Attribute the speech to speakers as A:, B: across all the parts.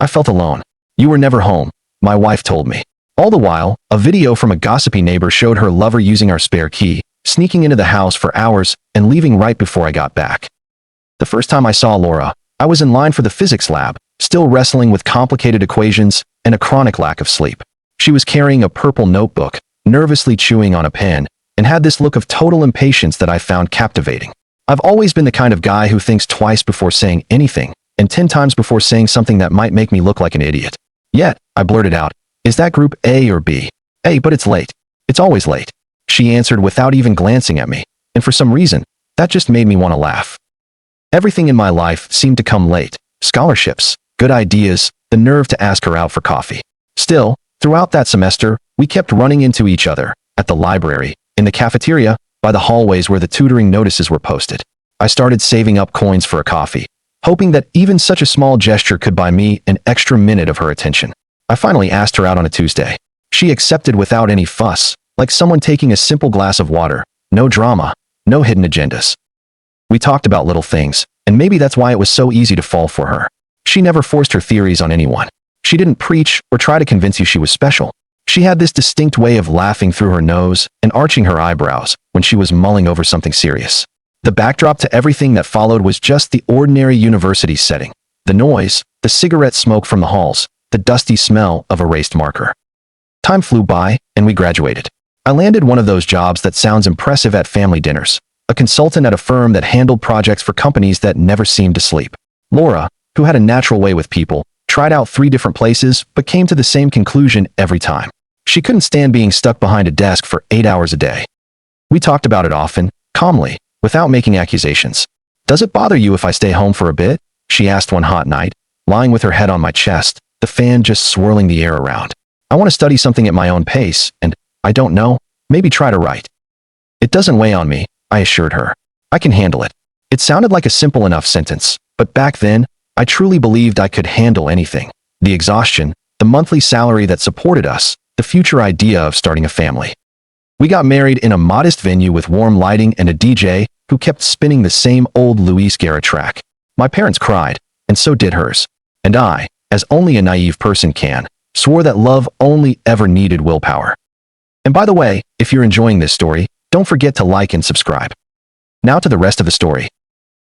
A: I felt alone. You were never home, my wife told me. All the while, a video from a gossipy neighbor showed her lover using our spare key, sneaking into the house for hours and leaving right before I got back. The first time I saw Laura, I was in line for the physics lab, still wrestling with complicated equations and a chronic lack of sleep. She was carrying a purple notebook, nervously chewing on a pen, and had this look of total impatience that I found captivating. I've always been the kind of guy who thinks twice before saying anything, and 10 times before saying something that might make me look like an idiot. Yet, I blurted out, "Is that group A or B?" "A, but it's late. It's always late," she answered without even glancing at me, and for some reason, that just made me want to laugh. Everything in my life seemed to come late. Scholarships, good ideas, the nerve to ask her out for coffee. Still, throughout that semester, we kept running into each other, at the library, in the cafeteria, by the hallways where the tutoring notices were posted. I started saving up coins for a coffee, hoping that even such a small gesture could buy me an extra minute of her attention. I finally asked her out on a Tuesday. She accepted without any fuss, like someone taking a simple glass of water. No drama, no hidden agendas. We talked about little things, and maybe that's why it was so easy to fall for her. She never forced her theories on anyone. She didn't preach or try to convince you she was special. She had this distinct way of laughing through her nose and arching her eyebrows when she was mulling over something serious. The backdrop to everything that followed was just the ordinary university setting. The noise, the cigarette smoke from the halls, the dusty smell of erased marker. Time flew by, and we graduated. I landed one of those jobs that sounds impressive at family dinners, a consultant at a firm that handled projects for companies that never seemed to sleep. Laura, who had a natural way with people, tried out 3 different places but came to the same conclusion every time. She couldn't stand being stuck behind a desk for 8 hours a day. We talked about it often, calmly, without making accusations. "Does it bother you if I stay home for a bit?" she asked one hot night, lying with her head on my chest, the fan just swirling the air around. "I want to study something at my own pace, and, I don't know, maybe try to write." "It doesn't weigh on me," I assured her. "I can handle it." It sounded like a simple enough sentence, but back then, I truly believed I could handle anything. The exhaustion, the monthly salary that supported us, the future idea of starting a family. We got married in a modest venue with warm lighting and a DJ who kept spinning the same old Luis Guerra track. My parents cried, and so did hers. And I, as only a naive person can, swore that love only ever needed willpower. And by the way, if you're enjoying this story, don't forget to like and subscribe. Now to the rest of the story.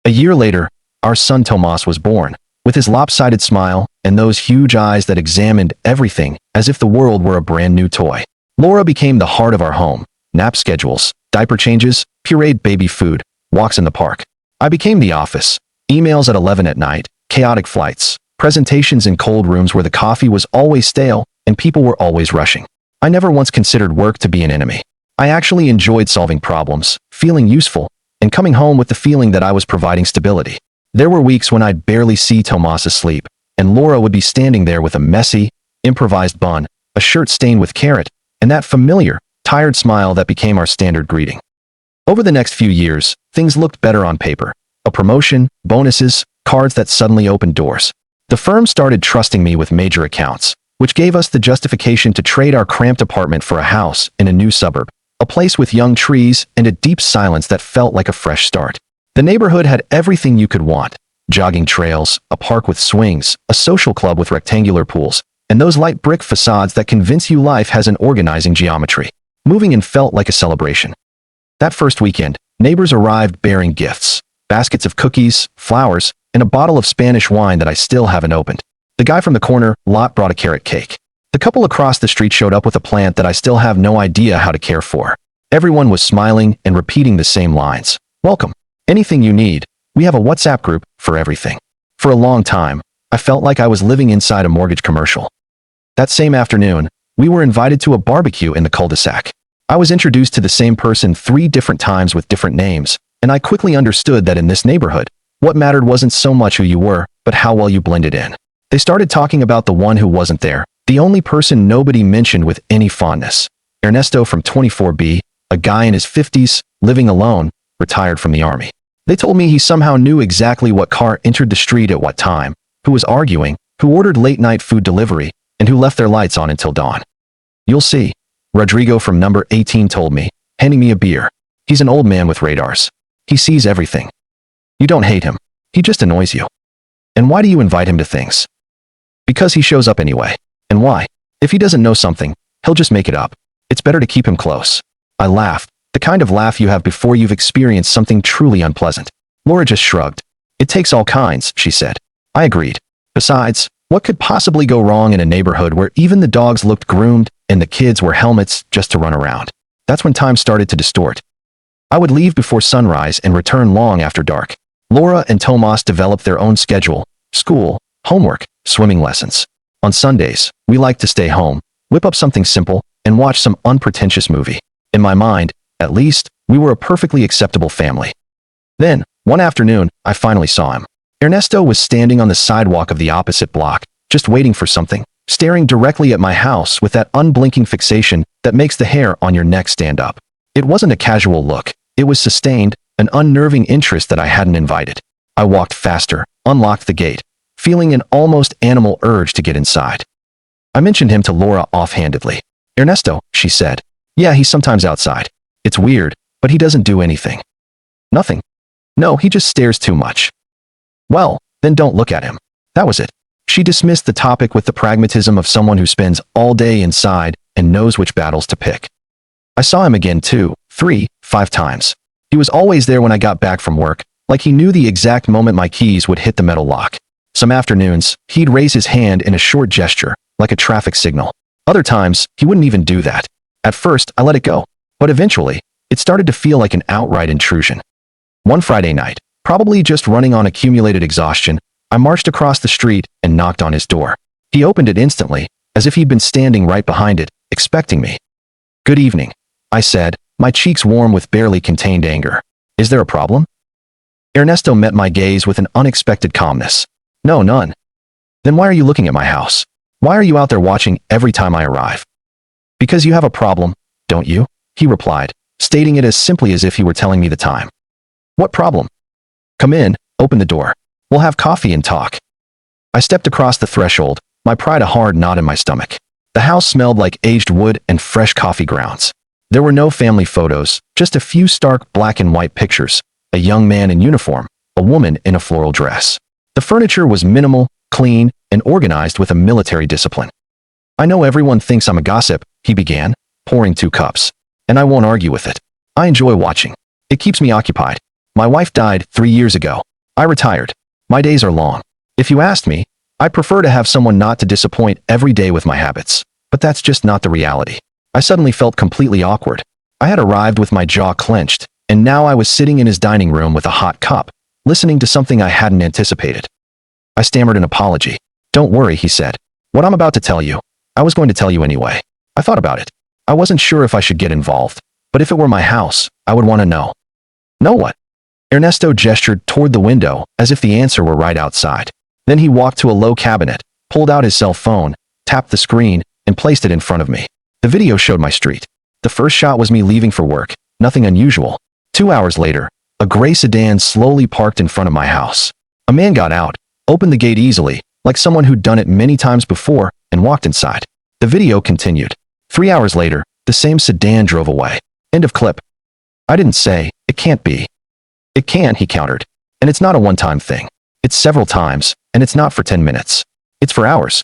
A: A year later, our son Tomas was born, with his lopsided smile and those huge eyes that examined everything as if the world were a brand new toy. Laura became the heart of our home. Nap schedules, diaper changes, pureed baby food, walks in the park. I became the office. Emails at 11 at night, chaotic flights, presentations in cold rooms where the coffee was always stale and people were always rushing. I never once considered work to be an enemy. I actually enjoyed solving problems, feeling useful, and coming home with the feeling that I was providing stability. There were weeks when I'd barely see Tomas asleep, and Laura would be standing there with a messy, improvised bun, a shirt stained with carrot, and that familiar, tired smile that became our standard greeting. Over the next few years, things looked better on paper. A promotion, bonuses, cards that suddenly opened doors. The firm started trusting me with major accounts, which gave us the justification to trade our cramped apartment for a house in a new suburb, a place with young trees and a deep silence that felt like a fresh start. The neighborhood had everything you could want: jogging trails, a park with swings, a social club with rectangular pools, and those light brick facades that convince you life has an organizing geometry. Moving in felt like a celebration. That first weekend, neighbors arrived bearing gifts, baskets of cookies, flowers, and a bottle of Spanish wine that I still haven't opened. The guy from the corner lot brought a carrot cake. The couple across the street showed up with a plant that I still have no idea how to care for. Everyone was smiling and repeating the same lines. "Welcome. Anything you need. We have a WhatsApp group for everything." For a long time, I felt like I was living inside a mortgage commercial. That same afternoon, we were invited to a barbecue in the cul-de-sac. I was introduced to the same person 3 different times with different names, and I quickly understood that in this neighborhood, what mattered wasn't so much who you were, but how well you blended in. They started talking about the one who wasn't there, the only person nobody mentioned with any fondness. Ernesto from 24B, a guy in his 50s, living alone, retired from the army. They told me he somehow knew exactly what car entered the street at what time, who was arguing, who ordered late-night food delivery, and who left their lights on until dawn. "You'll see," Rodrigo from number 18 told me, handing me a beer. "He's an old man with radars. He sees everything. You don't hate him. He just annoys you." "And why do you invite him to things?" Because he shows up anyway. And why? If he doesn't know something, he'll just make it up. It's better to keep him close. I laughed, the kind of laugh you have before you've experienced something truly unpleasant. Laura just shrugged. It takes all kinds, she said. I agreed. Besides, what could possibly go wrong in a neighborhood where even the dogs looked groomed and the kids wore helmets just to run around? That's when time started to distort. I would leave before sunrise and return long after dark. Laura and Tomas developed their own schedule: school, homework, swimming lessons. On Sundays, we liked to stay home, whip up something simple, and watch some unpretentious movie. In my mind, at least, we were a perfectly acceptable family. Then, one afternoon, I finally saw him. Ernesto was standing on the sidewalk of the opposite block, just waiting for something, staring directly at my house with that unblinking fixation that makes the hair on your neck stand up. It wasn't a casual look. It was sustained, an unnerving interest that I hadn't invited. I walked faster, unlocked the gate, feeling an almost animal urge to get inside. I mentioned him to Laura offhandedly. Ernesto, she said. Yeah, he's sometimes outside. It's weird, but he doesn't do anything. Nothing. No, he just stares too much. Well, then don't look at him. That was it. She dismissed the topic with the pragmatism of someone who spends all day inside and knows which battles to pick. I saw him again 2, 3, 5 times. He was always there when I got back from work, like he knew the exact moment my keys would hit the metal lock. Some afternoons, he'd raise his hand in a short gesture, like a traffic signal. Other times, he wouldn't even do that. At first, I let it go. But eventually, it started to feel like an outright intrusion. One Friday night, probably just running on accumulated exhaustion, I marched across the street and knocked on his door. He opened it instantly, as if he'd been standing right behind it, expecting me. Good evening, I said, my cheeks warm with barely contained anger. Is there a problem? Ernesto met my gaze with an unexpected calmness. No, none. Then why are you looking at my house? Why are you out there watching every time I arrive? Because you have a problem, don't you? He replied, stating it as simply as if he were telling me the time. What problem? Come in, open the door. We'll have coffee and talk. I stepped across the threshold, my pride a hard knot in my stomach. The house smelled like aged wood and fresh coffee grounds. There were no family photos, just a few stark black and white pictures, a young man in uniform, a woman in a floral dress. The furniture was minimal, clean, and organized with a military discipline. I know everyone thinks I'm a gossip, he began, pouring 2 cups. And I won't argue with it. I enjoy watching. It keeps me occupied. My wife died 3 years ago. I retired. My days are long. If you asked me, I'd prefer to have someone not to disappoint every day with my habits. But that's just not the reality. I suddenly felt completely awkward. I had arrived with my jaw clenched, and now I was sitting in his dining room with a hot cup, listening to something I hadn't anticipated. I stammered an apology. Don't worry, he said. What I'm about to tell you, I was going to tell you anyway. I thought about it. I wasn't sure if I should get involved, but if it were my house, I would want to know. Know what? Ernesto gestured toward the window as if the answer were right outside. Then he walked to a low cabinet, pulled out his cell phone, tapped the screen, and placed it in front of me. The video showed my street. The first shot was me leaving for work, nothing unusual. 2 hours later, a gray sedan slowly parked in front of my house. A man got out, opened the gate easily, like someone who'd done it many times before, and walked inside. The video continued. 3 hours later, the same sedan drove away. End of clip. I didn't say, it can't be. It can, he countered. And it's not a one-time thing. It's several times, and it's not for 10 minutes. It's for hours.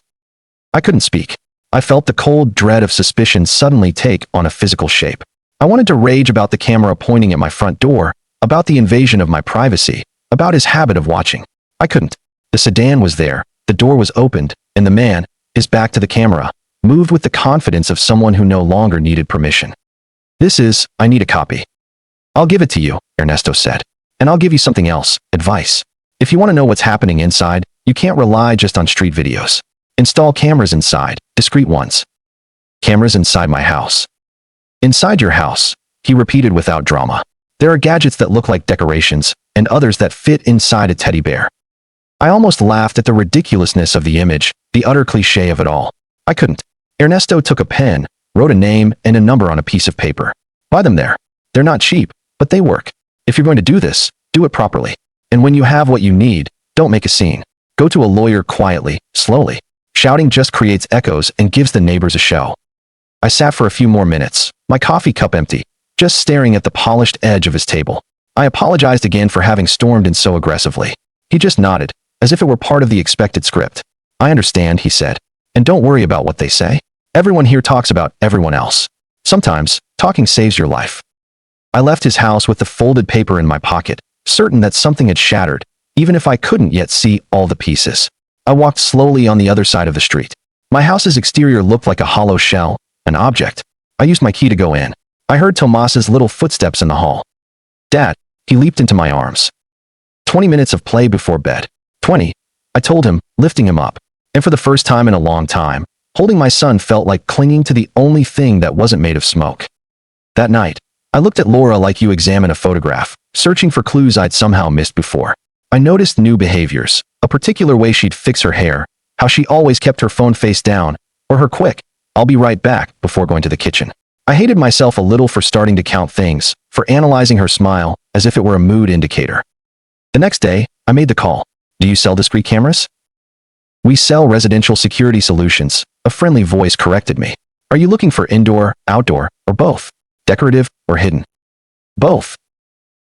A: I couldn't speak. I felt the cold dread of suspicion suddenly take on a physical shape. I wanted to rage about the camera pointing at my front door, about the invasion of my privacy, about his habit of watching. I couldn't. The sedan was there, the door was opened, and the man, his back to the camera, moved with the confidence of someone who no longer needed permission. I need a copy. I'll give it to you, Ernesto said. And I'll give you something else, advice. If you want to know what's happening inside, you can't rely just on street videos. Install cameras inside, discreet ones. Cameras inside my house. Inside your house, he repeated without drama. There are gadgets that look like decorations, and others that fit inside a teddy bear. I almost laughed at the ridiculousness of the image, the utter cliché of it all. I couldn't. Ernesto took a pen, wrote a name and a number on a piece of paper. Buy them there. They're not cheap, but they work. If you're going to do this, do it properly. And when you have what you need, don't make a scene. Go to a lawyer quietly, slowly. Shouting just creates echoes and gives the neighbors a show. I sat for a few more minutes, my coffee cup empty, just staring at the polished edge of his table. I apologized again for having stormed in so aggressively. He just nodded, as if it were part of the expected script. I understand, he said. And don't worry about what they say. Everyone here talks about everyone else. Sometimes, talking saves your life. I left his house with the folded paper in my pocket, certain that something had shattered, even if I couldn't yet see all the pieces. I walked slowly on the other side of the street. My house's exterior looked like a hollow shell, an object. I used my key to go in. I heard Tomas's little footsteps in the hall. Dad, he leaped into my arms. 20 minutes of play before bed. 20, I told him, lifting him up. And for the first time in a long time, holding my son felt like clinging to the only thing that wasn't made of smoke. That night, I looked at Laura like you examine a photograph, searching for clues I'd somehow missed before. I noticed new behaviors, a particular way she'd fix her hair, how she always kept her phone face down, or her quick, "I'll be right back," before going to the kitchen. I hated myself a little for starting to count things, for analyzing her smile as if it were a mood indicator. The next day, I made the call. Do you sell discrete cameras? We sell residential security solutions, a friendly voice corrected me. Are you looking for indoor, outdoor, or both? Decorative or hidden? Both.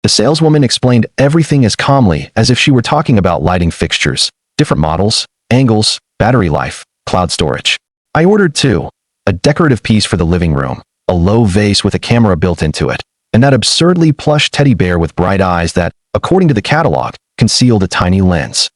A: The saleswoman explained everything as calmly as if she were talking about lighting fixtures, different models, angles, battery life, cloud storage. I ordered two, a decorative piece for the living room, a low vase with a camera built into it, and that absurdly plush teddy bear with bright eyes that, according to the catalog, concealed a tiny lens.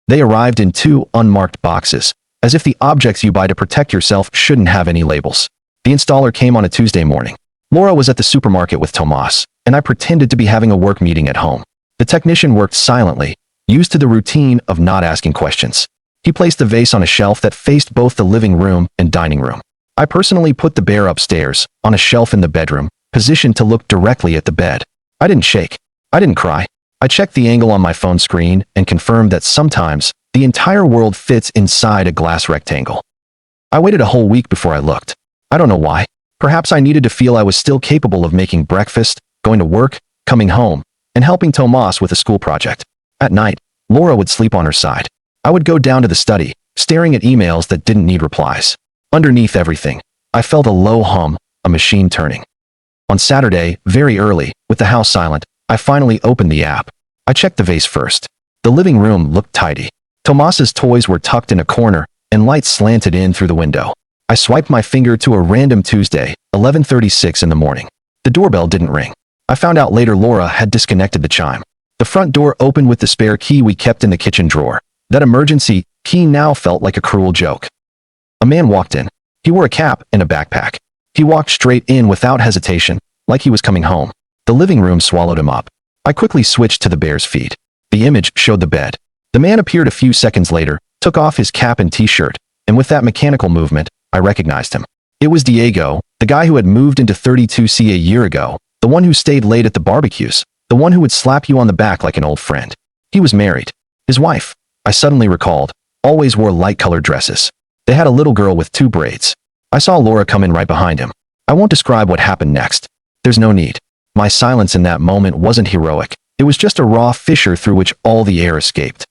A: They arrived in two unmarked boxes, as if the objects you buy to protect yourself shouldn't have any labels. The installer came on a Tuesday morning. Laura was at the supermarket with Tomas, and I pretended to be having a work meeting at home. The technician worked silently, used to the routine of not asking questions. He placed the vase on a shelf that faced both the living room and dining room. I personally put the bear upstairs, on a shelf in the bedroom, positioned to look directly at the bed. I didn't shake. I didn't cry. I checked the angle on my phone screen and confirmed that sometimes the entire world fits inside a glass rectangle. I waited a whole week before I looked. I don't know why. Perhaps I needed to feel I was still capable of making breakfast, going to work, coming home, and helping Tomas with a school project. At night, Laura would sleep on her side. I would go down to the study, staring at emails that didn't need replies. Underneath everything, I felt a low hum, a machine turning. On Saturday, very early, with the house silent, I finally opened the app. I checked the vase first. The living room looked tidy. Tomas's toys were tucked in a corner, and lights slanted in through the window. I swiped my finger to a random Tuesday, 11:36 in the morning. The doorbell didn't ring. I found out later Laura had disconnected the chime. The front door opened with the spare key we kept in the kitchen drawer. That emergency key now felt like a cruel joke. A man walked in. He wore a cap and a backpack. He walked straight in without hesitation, like he was coming home. The living room swallowed him up. I quickly switched to the bear's feet. The image showed the bed. The man appeared a few seconds later, took off his cap and t-shirt, and with that mechanical movement, I recognized him. It was Diego, the guy who had moved into 32C a year ago, the one who stayed late at the barbecues, the one who would slap you on the back like an old friend. He was married. His wife, I suddenly recalled, always wore light-colored dresses. They had a little girl with 2 braids. I saw Laura come in right behind him. I won't describe what happened next. There's no need. My silence in that moment wasn't heroic. It was just a raw fissure through which all the air escaped.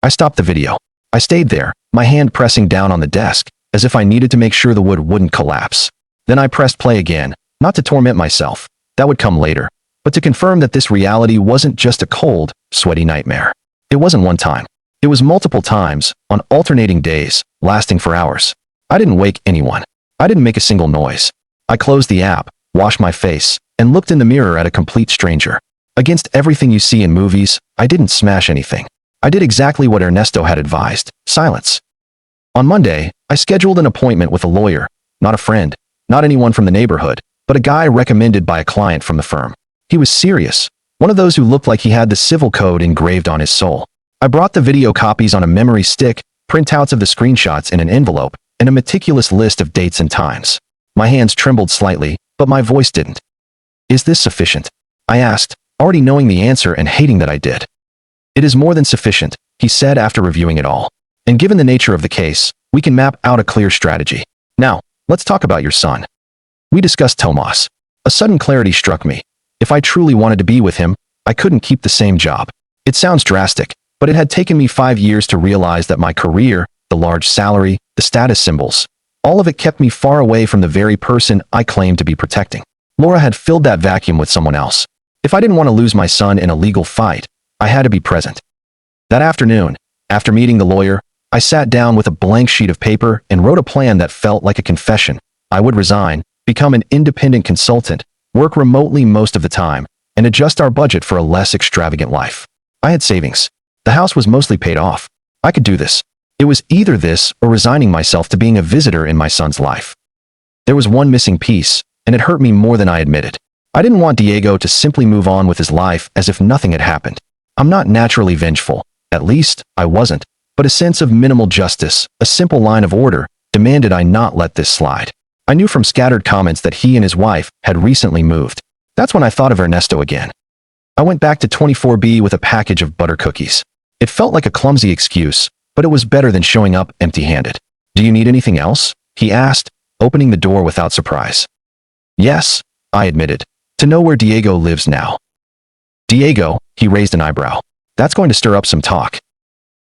A: I stopped the video. I stayed there, my hand pressing down on the desk, as if I needed to make sure the wood wouldn't collapse. Then I pressed play again, not to torment myself. That would come later. But to confirm that this reality wasn't just a cold, sweaty nightmare. It wasn't one time. It was multiple times, on alternating days, lasting for hours. I didn't wake anyone. I didn't make a single noise. I closed the app, washed my face, and looked in the mirror at a complete stranger. Against everything you see in movies, I didn't smash anything. I did exactly what Ernesto had advised: silence. On Monday, I scheduled an appointment with a lawyer, not a friend, not anyone from the neighborhood, but a guy recommended by a client from the firm. He was serious, one of those who looked like he had the civil code engraved on his soul. I brought the video copies on a memory stick, printouts of the screenshots in an envelope, and a meticulous list of dates and times. My hands trembled slightly, but my voice didn't. Is this sufficient? I asked, already knowing the answer and hating that I did. It is more than sufficient, he said after reviewing it all. And given the nature of the case, we can map out a clear strategy. Now, let's talk about your son. We discussed Tomas. A sudden clarity struck me. If I truly wanted to be with him, I couldn't keep the same job. It sounds drastic, but it had taken me 5 years to realize that my career, the large salary, the status symbols, all of it kept me far away from the very person I claimed to be protecting. Laura had filled that vacuum with someone else. If I didn't want to lose my son in a legal fight, I had to be present. That afternoon, after meeting the lawyer, I sat down with a blank sheet of paper and wrote a plan that felt like a confession. I would resign, become an independent consultant, work remotely most of the time, and adjust our budget for a less extravagant life. I had savings. The house was mostly paid off. I could do this. It was either this or resigning myself to being a visitor in my son's life. There was one missing piece, and it hurt me more than I admitted. I didn't want Diego to simply move on with his life as if nothing had happened. I'm not naturally vengeful. At least, I wasn't. But a sense of minimal justice, a simple line of order, demanded I not let this slide. I knew from scattered comments that he and his wife had recently moved. That's when I thought of Ernesto again. I went back to 24B with a package of butter cookies. It felt like a clumsy excuse, but it was better than showing up empty-handed. "Do you need anything else?" he asked, opening the door without surprise. "Yes," I admitted, "to know where Diego lives now." "Diego," he raised an eyebrow. "That's going to stir up some talk."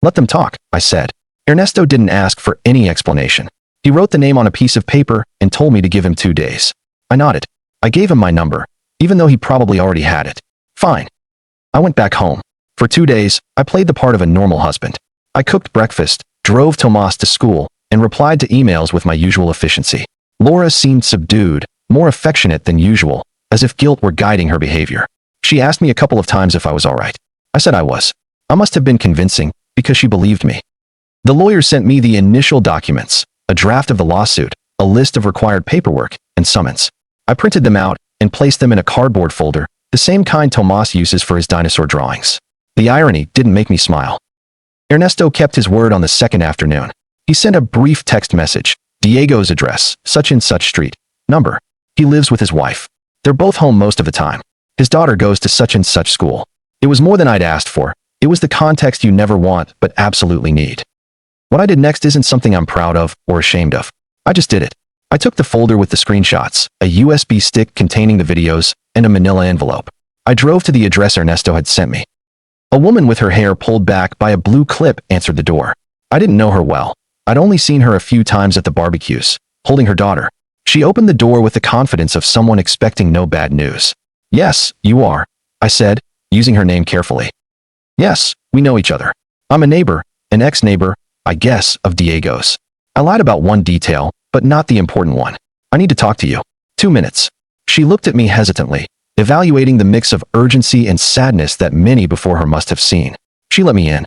A: "Let them talk," I said. Ernesto didn't ask for any explanation. He wrote the name on a piece of paper and told me to give him 2 days. I nodded. I gave him my number, even though he probably already had it. Fine. I went back home. For 2 days, I played the part of a normal husband. I cooked breakfast, drove Tomas to school, and replied to emails with my usual efficiency. Laura seemed subdued, more affectionate than usual, as if guilt were guiding her behavior. She asked me a couple of times if I was all right. I said I was. I must have been convincing, because she believed me. The lawyer sent me the initial documents, a draft of the lawsuit, a list of required paperwork, and summons. I printed them out and placed them in a cardboard folder, the same kind Tomas uses for his dinosaur drawings. The irony didn't make me smile. Ernesto kept his word on the second afternoon. He sent a brief text message, Diego's address, such and such street, number. He lives with his wife. They're both home most of the time. His daughter goes to such and such school. It was more than I'd asked for. It was the context you never want but absolutely need. What I did next isn't something I'm proud of or ashamed of. I just did it. I took the folder with the screenshots, a USB stick containing the videos, and a manila envelope. I drove to the address Ernesto had sent me. A woman with her hair pulled back by a blue clip answered the door. I didn't know her well. I'd only seen her a few times at the barbecues, holding her daughter. She opened the door with the confidence of someone expecting no bad news. "Yes, you are," I said, using her name carefully. "Yes, we know each other. I'm a neighbor, an ex-neighbor, I guess, of Diego's. I lied about one detail, but not the important one. I need to talk to you. 2 minutes." She looked at me hesitantly, evaluating the mix of urgency and sadness that many before her must have seen. She let me in.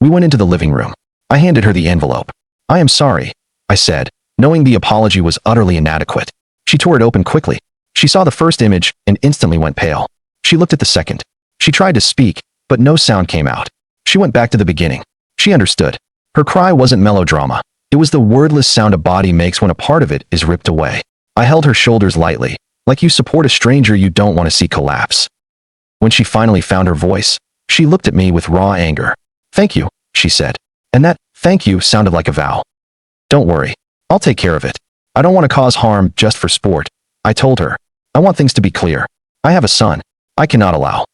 A: We went into the living room. I handed her the envelope. "I am sorry," I said, knowing the apology was utterly inadequate. She tore it open quickly. She saw the first image and instantly went pale. She looked at the second. She tried to speak, but no sound came out. She went back to the beginning. She understood. Her cry wasn't melodrama. It was the wordless sound a body makes when a part of it is ripped away. I held her shoulders lightly, like you support a stranger you don't want to see collapse. When she finally found her voice, she looked at me with raw anger. "Thank you," she said. And that "thank you" sounded like a vow. "Don't worry. I'll take care of it. I don't want to cause harm just for sport," I told her. "I want things to be clear. I have a son. I cannot allow."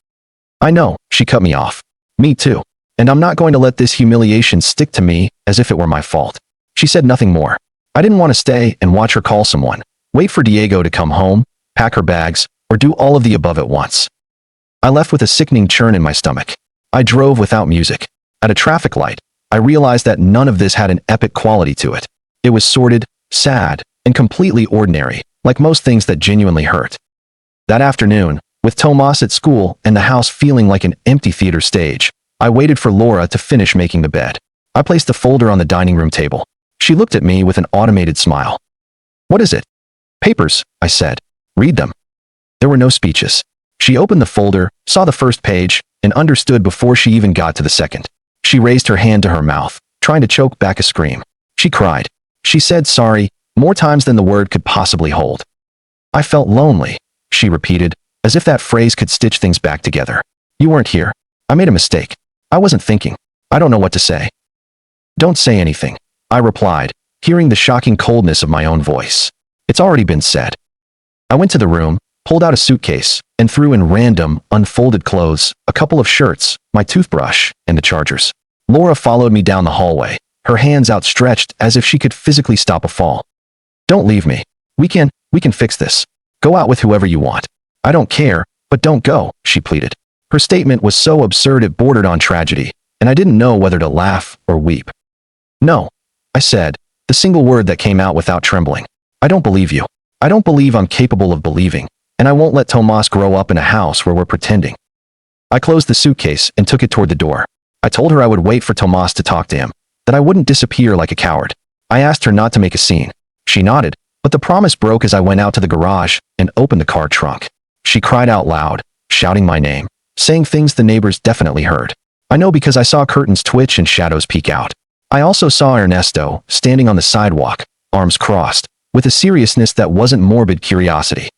A: "I know," she cut me off. "Me too. And I'm not going to let this humiliation stick to me as if it were my fault." She said nothing more. I didn't want to stay and watch her call someone, wait for Diego to come home, pack her bags, or do all of the above at once. I left with a sickening churn in my stomach. I drove without music. At a traffic light, I realized that none of this had an epic quality to it. It was sordid, sad, and completely ordinary, like most things that genuinely hurt. That afternoon, with Tomas at school and the house feeling like an empty theater stage, I waited for Laura to finish making the bed. I placed the folder on the dining room table. She looked at me with an automated smile. "What is it?" "Papers," I said. "Read them." There were no speeches. She opened the folder, saw the first page, and understood before she even got to the second. She raised her hand to her mouth, trying to choke back a scream. She cried. She said sorry, more times than the word could possibly hold. "I felt lonely," she repeated, as if that phrase could stitch things back together. "You weren't here. I made a mistake. I wasn't thinking. I don't know what to say." "Don't say anything," I replied, hearing the shocking coldness of my own voice. "It's already been said." I went to the room, pulled out a suitcase, and threw in random, unfolded clothes, a couple of shirts, my toothbrush, and the chargers. Laura followed me down the hallway, her hands outstretched as if she could physically stop a fall. "Don't leave me. We can fix this. Go out with whoever you want." "I don't care, but don't go," she pleaded. Her statement was so absurd it bordered on tragedy, and I didn't know whether to laugh or weep. No, I said, the single word that came out without trembling. I don't believe you. I don't believe I'm capable of believing, and I won't let Tomas grow up in a house where we're pretending. I closed the suitcase and took it toward the door. I told her I would wait for Tomas to talk to him, that I wouldn't disappear like a coward. I asked her not to make a scene. She nodded, but the promise broke as I went out to the garage and opened the car trunk. She cried out loud, shouting my name, saying things the neighbors definitely heard. I know because I saw curtains twitch and shadows peek out. I also saw Ernesto standing on the sidewalk, arms crossed, with a seriousness that wasn't morbid curiosity.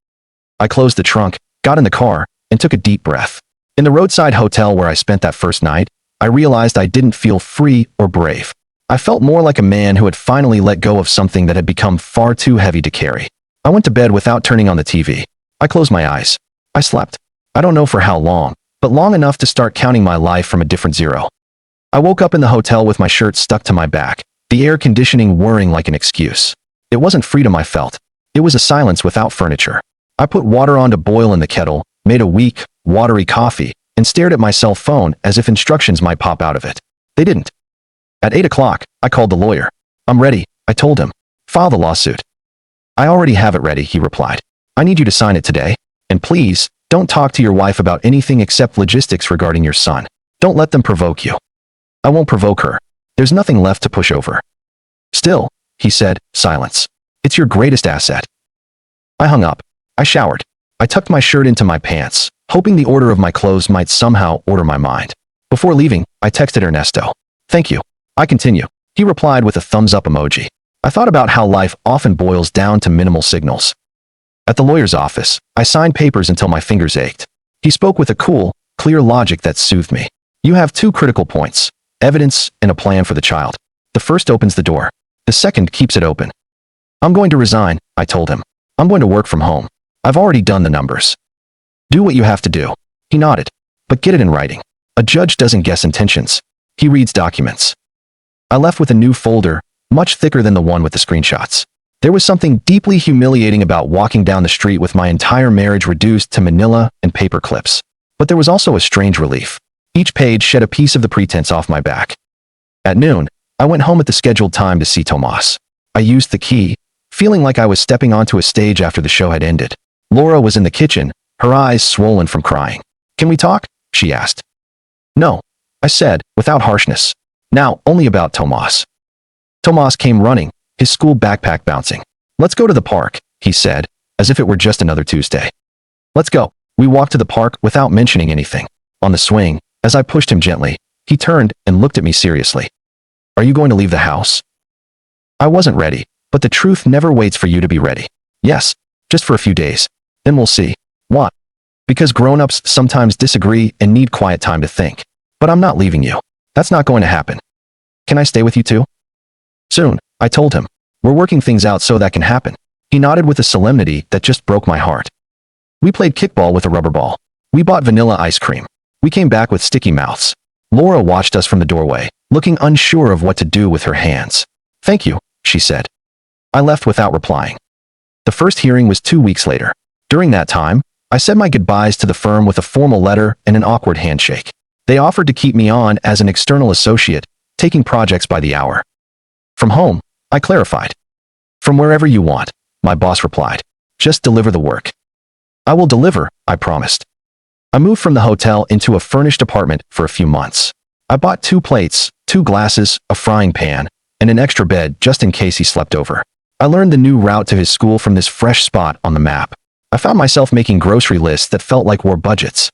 A: I closed the trunk, got in the car, and took a deep breath. In the roadside hotel where I spent that first night, I realized I didn't feel free or brave. I felt more like a man who had finally let go of something that had become far too heavy to carry. I went to bed without turning on the TV. I closed my eyes. I slept. I don't know for how long, but long enough to start counting my life from a different zero. I woke up in the hotel with my shirt stuck to my back, the air conditioning whirring like an excuse. It wasn't freedom I felt. It was a silence without furniture. I put water on to boil in the kettle, made a weak, watery coffee, and stared at my cell phone as if instructions might pop out of it. They didn't. At 8 o'clock, I called the lawyer. I'm ready, I told him. File the lawsuit. I already have it ready, he replied. I need you to sign it today. And please, don't talk to your wife about anything except logistics regarding your son. Don't let them provoke you. I won't provoke her. There's nothing left to push over. Still, he said, silence. It's your greatest asset. I hung up. I showered. I tucked my shirt into my pants, hoping the order of my clothes might somehow order my mind. Before leaving, I texted Ernesto. Thank you. I continue. He replied with a thumbs up emoji. I thought about how life often boils down to minimal signals. At the lawyer's office, I signed papers until my fingers ached. He spoke with a cool, clear logic that soothed me. You have two critical points, evidence and a plan for the child. The first opens the door. The second keeps it open. I'm going to resign, I told him. I'm going to work from home. I've already done the numbers. Do what you have to do. He nodded. But get it in writing. A judge doesn't guess intentions. He reads documents. I left with a new folder, much thicker than the one with the screenshots. There was something deeply humiliating about walking down the street with my entire marriage reduced to manila and paper clips. But there was also a strange relief. Each page shed a piece of the pretense off my back. At noon, I went home at the scheduled time to see Tomas. I used the key, feeling like I was stepping onto a stage after the show had ended. Laura was in the kitchen, her eyes swollen from crying. Can we talk? She asked. No, I said, without harshness. Now, only about Tomas. Tomas came running, his school backpack bouncing. Let's go to the park, he said, as if it were just another Tuesday. Let's go. We walked to the park without mentioning anything. On the swing, as I pushed him gently, he turned and looked at me seriously. Are you going to leave the house? I wasn't ready, but the truth never waits for you to be ready. Yes, just for a few days. Then we'll see. What? Because grown-ups sometimes disagree and need quiet time to think. But I'm not leaving you. That's not going to happen. Can I stay with you too? Soon, I told him. We're working things out so that can happen. He nodded with a solemnity that just broke my heart. We played kickball with a rubber ball. We bought vanilla ice cream. We came back with sticky mouths. Laura watched us from the doorway, looking unsure of what to do with her hands. Thank you, she said. I left without replying. The first hearing was 2 weeks later. During that time, I said my goodbyes to the firm with a formal letter and an awkward handshake. They offered to keep me on as an external associate, taking projects by the hour. From home, I clarified. From wherever you want, my boss replied. Just deliver the work. I will deliver, I promised. I moved from the hotel into a furnished apartment for a few months. I bought 2 plates, 2 glasses, a frying pan, and an extra bed just in case he slept over. I learned the new route to his school from this fresh spot on the map. I found myself making grocery lists that felt like war budgets.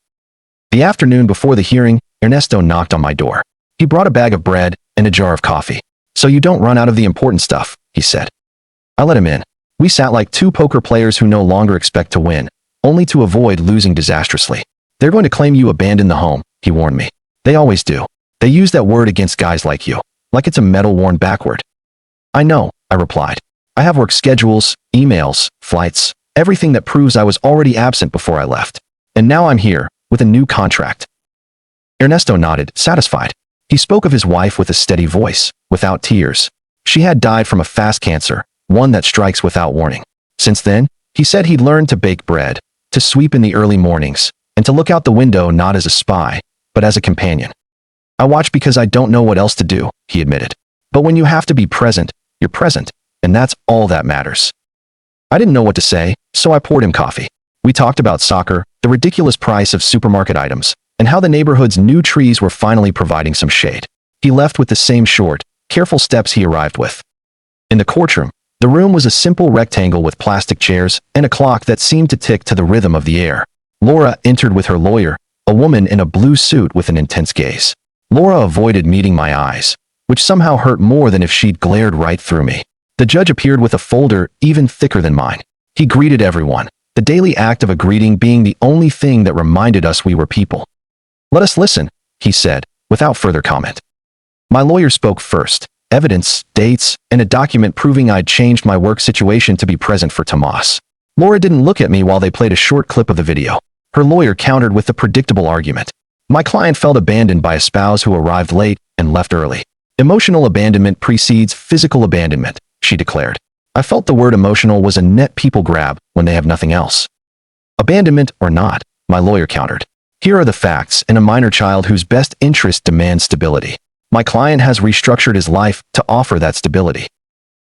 A: The afternoon before the hearing, Ernesto knocked on my door. He brought a bag of bread and a jar of coffee. So you don't run out of the important stuff, he said. I let him in. We sat like 2 poker players who no longer expect to win, only to avoid losing disastrously. They're going to claim you abandoned the home, he warned me. They always do. They use that word against guys like you, like it's a medal worn backward. I know, I replied. I have work schedules, emails, flights, everything that proves I was already absent before I left. And now I'm here, with a new contract. Ernesto nodded, satisfied. He spoke of his wife with a steady voice, without tears. She had died from a fast cancer, one that strikes without warning. Since then, he said he'd learned to bake bread, to sweep in the early mornings, and to look out the window not as a spy, but as a companion. I watch because I don't know what else to do, he admitted. But when you have to be present, you're present, and that's all that matters. I didn't know what to say, so I poured him coffee. We talked about soccer, the ridiculous price of supermarket items, and how the neighborhood's new trees were finally providing some shade. He left with the same short, careful steps he arrived with. In the courtroom, the room was a simple rectangle with plastic chairs and a clock that seemed to tick to the rhythm of the air. Laura entered with her lawyer, a woman in a blue suit with an intense gaze. Laura avoided meeting my eyes, which somehow hurt more than if she'd glared right through me. The judge appeared with a folder even thicker than mine. He greeted everyone, the daily act of a greeting being the only thing that reminded us we were people. "Let us listen," he said, without further comment. My lawyer spoke first. Evidence, dates, and a document proving I'd changed my work situation to be present for Tomas. Laura didn't look at me while they played a short clip of the video. Her lawyer countered with the predictable argument. My client felt abandoned by a spouse who arrived late and left early. Emotional abandonment precedes physical abandonment, she declared. I felt the word emotional was a net people grab when they have nothing else. Abandonment or not, my lawyer countered. Here are the facts in a minor child whose best interest demands stability. My client has restructured his life to offer that stability.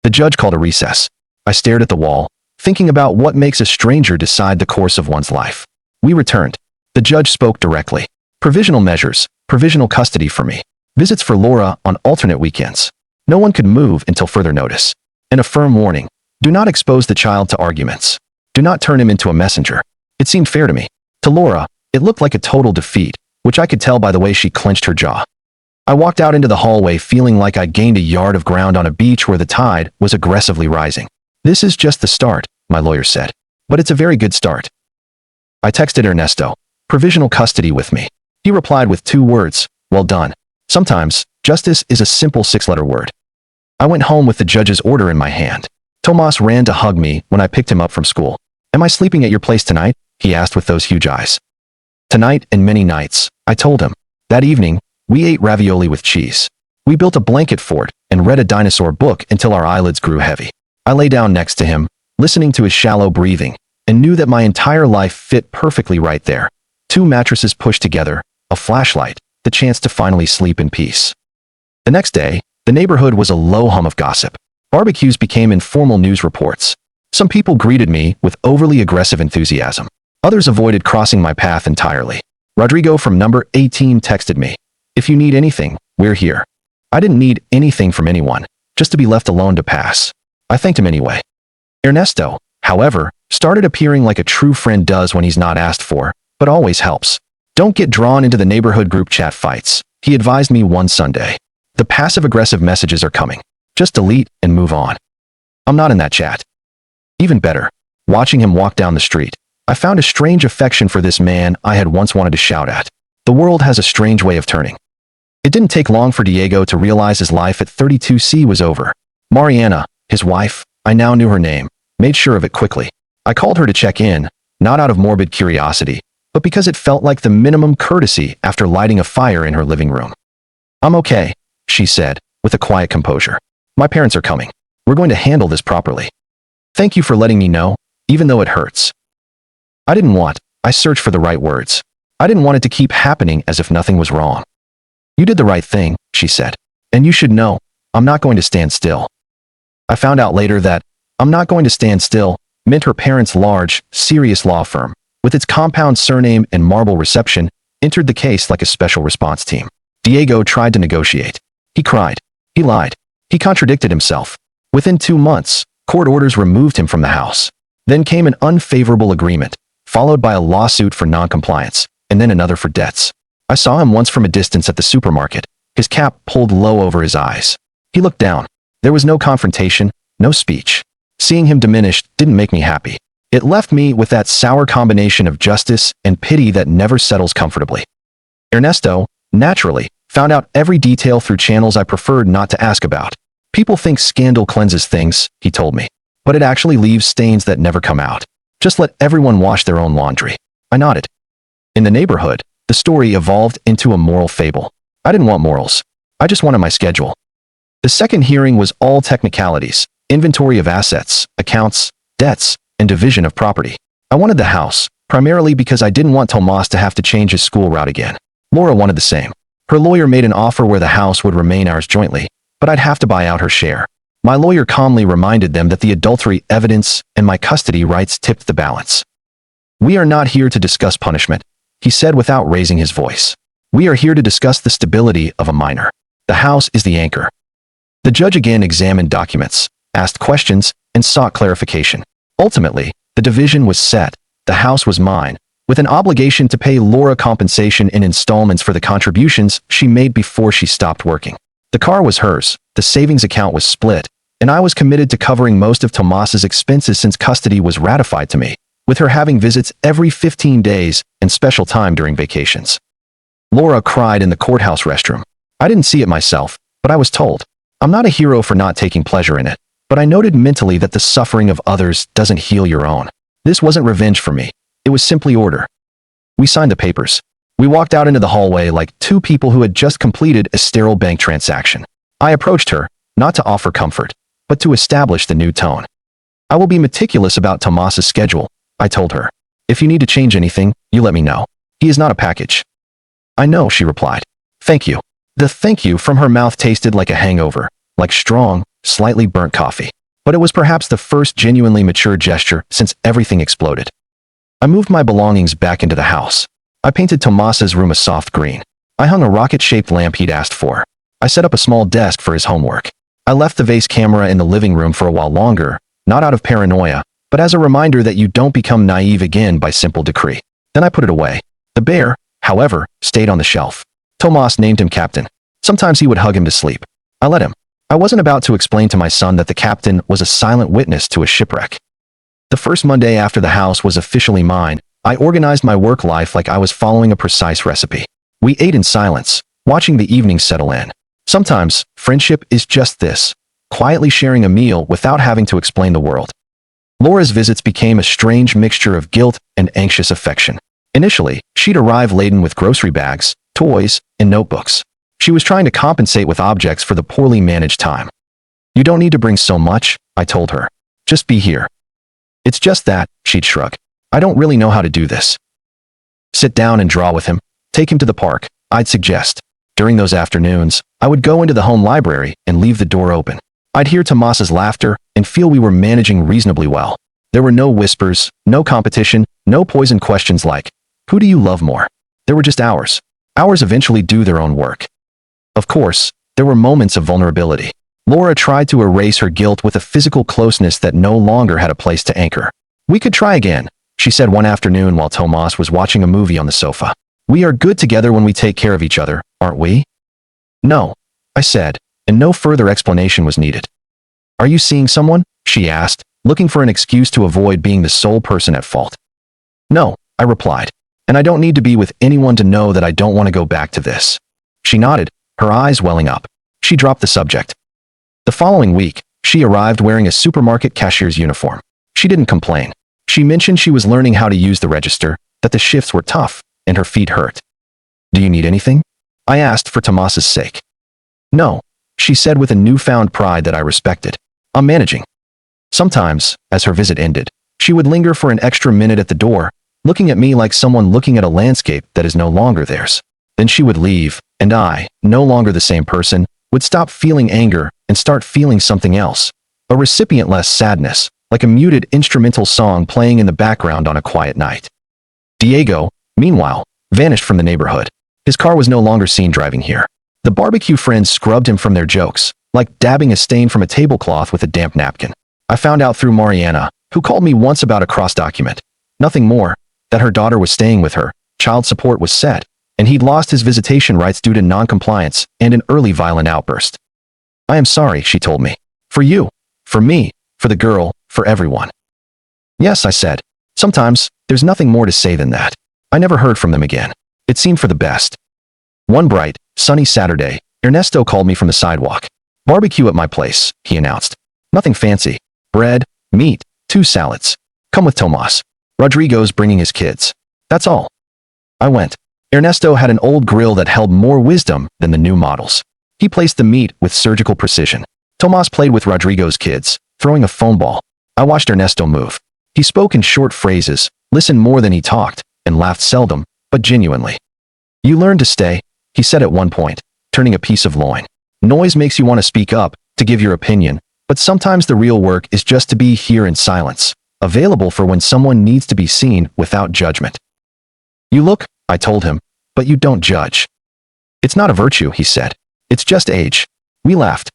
A: The judge called a recess. I stared at the wall, thinking about what makes a stranger decide the course of one's life. We returned. The judge spoke directly. Provisional measures, provisional custody for me. Visits for Laura on alternate weekends. No one could move until further notice. And a firm warning. Do not expose the child to arguments. Do not turn him into a messenger. It seemed fair to me. To Laura, it looked like a total defeat, which I could tell by the way she clenched her jaw. I walked out into the hallway feeling like I'd gained a yard of ground on a beach where the tide was aggressively rising. This is just the start, my lawyer said. But it's a very good start. I texted Ernesto, provisional custody with me. He replied with 2 words, well done. Sometimes, justice is a simple 6-letter word. I went home with the judge's order in my hand. Tomas ran to hug me when I picked him up from school. Am I sleeping at your place tonight? He asked with those huge eyes. Tonight and many nights, I told him. That evening, we ate ravioli with cheese. We built a blanket fort and read a dinosaur book until our eyelids grew heavy. I lay down next to him, listening to his shallow breathing, and knew that my entire life fit perfectly right there. 2 mattresses pushed together, a flashlight, the chance to finally sleep in peace. The next day, the neighborhood was a low hum of gossip. Barbecues became informal news reports. Some people greeted me with overly aggressive enthusiasm. Others avoided crossing my path entirely. Rodrigo from number 18 texted me. If you need anything, we're here. I didn't need anything from anyone, just to be left alone to pass. I thanked him anyway. Ernesto, however, started appearing like a true friend does when he's not asked for, but always helps. Don't get drawn into the neighborhood group chat fights, he advised me one Sunday. The passive-aggressive messages are coming. Just delete and move on. I'm not in that chat. Even better, watching him walk down the street, I found a strange affection for this man I had once wanted to shout at. The world has a strange way of turning. It didn't take long for Diego to realize his life at 32C was over. Mariana, his wife, I now knew her name, made sure of it quickly. I called her to check in, not out of morbid curiosity, but because it felt like the minimum courtesy after lighting a fire in her living room. I'm okay, she said, with a quiet composure. My parents are coming. We're going to handle this properly. Thank you for letting me know, even though it hurts. I searched for the right words. I didn't want it to keep happening as if nothing was wrong. You did the right thing, she said. And you should know, I'm not going to stand still. I found out later that I'm not going to stand still meant her parents' large, serious law firm, with its compound surname and marble reception, entered the case like a special response team. Diego tried to negotiate. He cried. He lied. He contradicted himself. Within 2 months, court orders removed him from the house. Then came an unfavorable agreement, followed by a lawsuit for noncompliance, and then another for debts. I saw him once from a distance at the supermarket, his cap pulled low over his eyes. He looked down. There was no confrontation, no speech. Seeing him diminished didn't make me happy. It left me with that sour combination of justice and pity that never settles comfortably. Ernesto, naturally, found out every detail through channels I preferred not to ask about. People think scandal cleanses things, he told me, but it actually leaves stains that never come out. Just let everyone wash their own laundry. I nodded. In the neighborhood, the story evolved into a moral fable. I didn't want morals. I just wanted my schedule. The second hearing was all technicalities, inventory of assets, accounts, debts, and division of property. I wanted the house, primarily because I didn't want Tomas to have to change his school route again. Laura wanted the same. Her lawyer made an offer where the house would remain ours jointly, but I'd have to buy out her share. My lawyer calmly reminded them that the adultery evidence and my custody rights tipped the balance. "We are not here to discuss punishment," he said without raising his voice. "We are here to discuss the stability of a minor. The house is the anchor." The judge again examined documents, asked questions, and sought clarification. Ultimately, the division was set. The house was mine, with an obligation to pay Laura compensation in installments for the contributions she made before she stopped working. The car was hers, the savings account was split, and I was committed to covering most of Tomas's expenses since custody was ratified to me, with her having visits every 15 days and special time during vacations. Laura cried in the courthouse restroom. I didn't see it myself, but I was told. I'm not a hero for not taking pleasure in it, but I noted mentally that the suffering of others doesn't heal your own. This wasn't revenge for me. It was simply order. We signed the papers. We walked out into the hallway like two people who had just completed a sterile bank transaction. I approached her, not to offer comfort, but to establish the new tone. "I will be meticulous about Tomas's schedule," I told her. "If you need to change anything, you let me know. He is not a package." "I know," she replied. "Thank you." The thank you from her mouth tasted like a hangover, like strong, slightly burnt coffee. But it was perhaps the first genuinely mature gesture since everything exploded. I moved my belongings back into the house. I painted Tomas's room a soft green. I hung a rocket-shaped lamp he'd asked for. I set up a small desk for his homework. I left the vase camera in the living room for a while longer, not out of paranoia, but as a reminder that you don't become naive again by simple decree. Then I put it away. The bear, however, stayed on the shelf. Tomas named him Captain. Sometimes he would hug him to sleep. I let him. I wasn't about to explain to my son that the captain was a silent witness to a shipwreck. The first Monday after the house was officially mine, I organized my work life like I was following a precise recipe. We ate in silence, watching the evening settle in. Sometimes, friendship is just this, quietly sharing a meal without having to explain the world. Laura's visits became a strange mixture of guilt and anxious affection. Initially, she'd arrive laden with grocery bags, toys, and notebooks. She was trying to compensate with objects for the poorly managed time. "You don't need to bring so much," I told her. "Just be here." "It's just that," she'd shrug. "I don't really know how to do this." "Sit down and draw with him. Take him to the park," I'd suggest. During those afternoons, I would go into the home library and leave the door open. I'd hear Tomas's laughter and feel we were managing reasonably well. There were no whispers, no competition, no poisoned questions like, "Who do you love more?" There were just ours. Ours eventually do their own work. Of course, there were moments of vulnerability. Laura tried to erase her guilt with a physical closeness that no longer had a place to anchor. "We could try again," she said one afternoon while Tomas was watching a movie on the sofa. "We are good together when we take care of each other, aren't we?" "No," I said, and no further explanation was needed. "Are you seeing someone?" she asked, looking for an excuse to avoid being the sole person at fault. "No," I replied, "and I don't need to be with anyone to know that I don't want to go back to this." She nodded, her eyes welling up. She dropped the subject. The following week, she arrived wearing a supermarket cashier's uniform. She didn't complain. She mentioned she was learning how to use the register, that the shifts were tough, and her feet hurt. "Do you need anything?" I asked for Tomas's sake. "No," she said with a newfound pride that I respected. "I'm managing." Sometimes, as her visit ended, she would linger for an extra minute at the door, looking at me like someone looking at a landscape that is no longer theirs. Then she would leave, and I, no longer the same person, would stop feeling anger and start feeling something else. A recipient-less sadness, like a muted instrumental song playing in the background on a quiet night. Diego, meanwhile, vanished from the neighborhood. His car was no longer seen driving here. The barbecue friends scrubbed him from their jokes, like dabbing a stain from a tablecloth with a damp napkin. I found out through Mariana, who called me once about a cross document. Nothing more, that her daughter was staying with her, child support was set, and he'd lost his visitation rights due to non-compliance and an early violent outburst. "I am sorry," she told me. "For you, for me, for the girl, for everyone." "Yes," I said. "Sometimes, there's nothing more to say than that." I never heard from them again. It seemed for the best. One bright, sunny Saturday, Ernesto called me from the sidewalk. "Barbecue at my place," he announced. "Nothing fancy. Bread, meat, 2 salads. Come with Tomas. Rodrigo's bringing his kids. That's all." I went. Ernesto had an old grill that held more wisdom than the new models. He placed the meat with surgical precision. Tomas played with Rodrigo's kids, throwing a foam ball. I watched Ernesto move. He spoke in short phrases, listened more than he talked, and laughed seldom, but genuinely. "You learned to stay," he said at one point, turning a piece of loin. Noise makes you want to speak up, to give your opinion, but sometimes the real work is just to be here in silence, available for when someone needs to be seen without judgment. You look, I told him, but you don't judge. It's not a virtue, he said. It's just age. We laughed.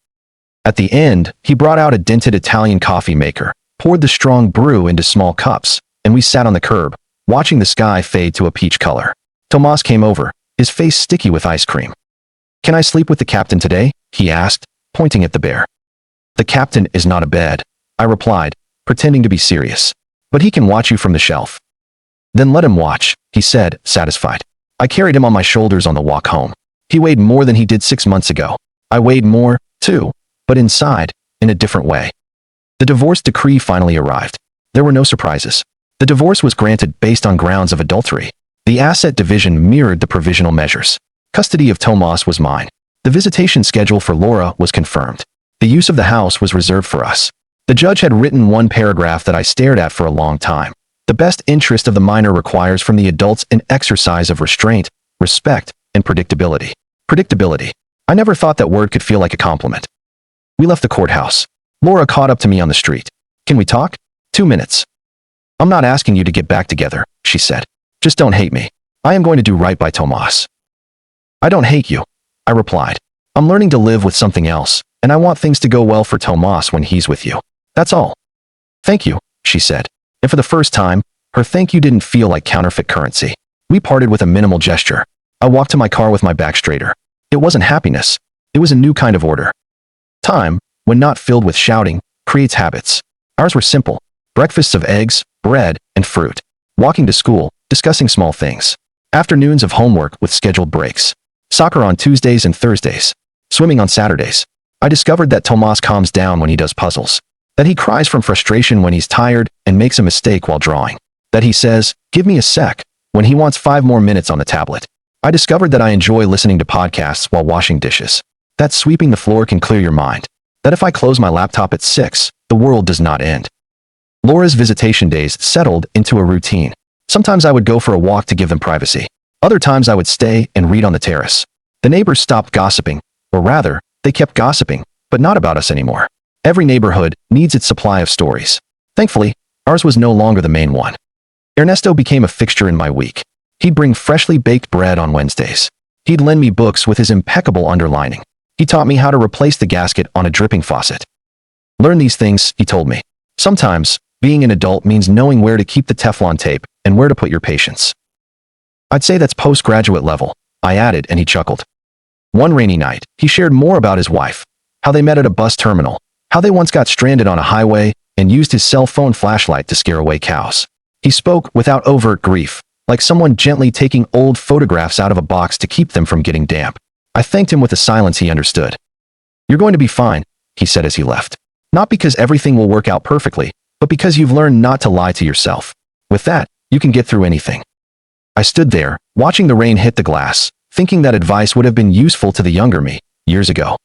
A: At the end, he brought out a dented Italian coffee maker, poured the strong brew into small cups, and we sat on the curb, watching the sky fade to a peach color. Tomas came over, his face sticky with ice cream. Can I sleep with the captain today? He asked, pointing at the bear. The captain is not a bed, I replied, pretending to be serious. But he can watch you from the shelf. Then let him watch, he said, satisfied. I carried him on my shoulders on the walk home. He weighed more than he did 6 months ago. I weighed more, too, but inside, in a different way. The divorce decree finally arrived. There were no surprises. The divorce was granted based on grounds of adultery. The asset division mirrored the provisional measures. Custody of Tomas was mine. The visitation schedule for Laura was confirmed. The use of the house was reserved for us. The judge had written one paragraph that I stared at for a long time. The best interest of the minor requires from the adults an exercise of restraint, respect, and predictability. Predictability. I never thought that word could feel like a compliment. We left the courthouse. Laura caught up to me on the street. Can we talk? 2 minutes. I'm not asking you to get back together, she said. Just don't hate me. I am going to do right by Tomas. I don't hate you, I replied. I'm learning to live with something else, and I want things to go well for Tomas when he's with you. That's all. Thank you, she said. And for the first time, her thank you didn't feel like counterfeit currency. We parted with a minimal gesture. I walked to my car with my back straighter. It wasn't happiness. It was a new kind of order. Time, when not filled with shouting, creates habits. Ours were simple. Breakfasts of eggs, bread, and fruit. Walking to school, discussing small things. Afternoons of homework with scheduled breaks. Soccer on Tuesdays and Thursdays. Swimming on Saturdays. I discovered that Tomas calms down when he does puzzles. That he cries from frustration when he's tired and makes a mistake while drawing. That he says, "Give me a sec," when he wants 5 more minutes on the tablet. I discovered that I enjoy listening to podcasts while washing dishes. That sweeping the floor can clear your mind. That if I close my laptop at 6, the world does not end. Laura's visitation days settled into a routine. Sometimes I would go for a walk to give them privacy. Other times I would stay and read on the terrace. The neighbors stopped gossiping, or rather, they kept gossiping, but not about us anymore. Every neighborhood needs its supply of stories. Thankfully, ours was no longer the main one. Ernesto became a fixture in my week. He'd bring freshly baked bread on Wednesdays. He'd lend me books with his impeccable underlining. He taught me how to replace the gasket on a dripping faucet. Learn these things, he told me. Sometimes, being an adult means knowing where to keep the Teflon tape and where to put your patience. I'd say that's postgraduate level, I added, and he chuckled. One rainy night, he shared more about his wife, how they met at a bus terminal, how they once got stranded on a highway and used his cell phone flashlight to scare away cows. He spoke without overt grief, like someone gently taking old photographs out of a box to keep them from getting damp. I thanked him with a silence he understood. You're going to be fine, he said as he left. Not because everything will work out perfectly, but because you've learned not to lie to yourself. With that, you can get through anything. I stood there, watching the rain hit the glass, thinking that advice would have been useful to the younger me, years ago.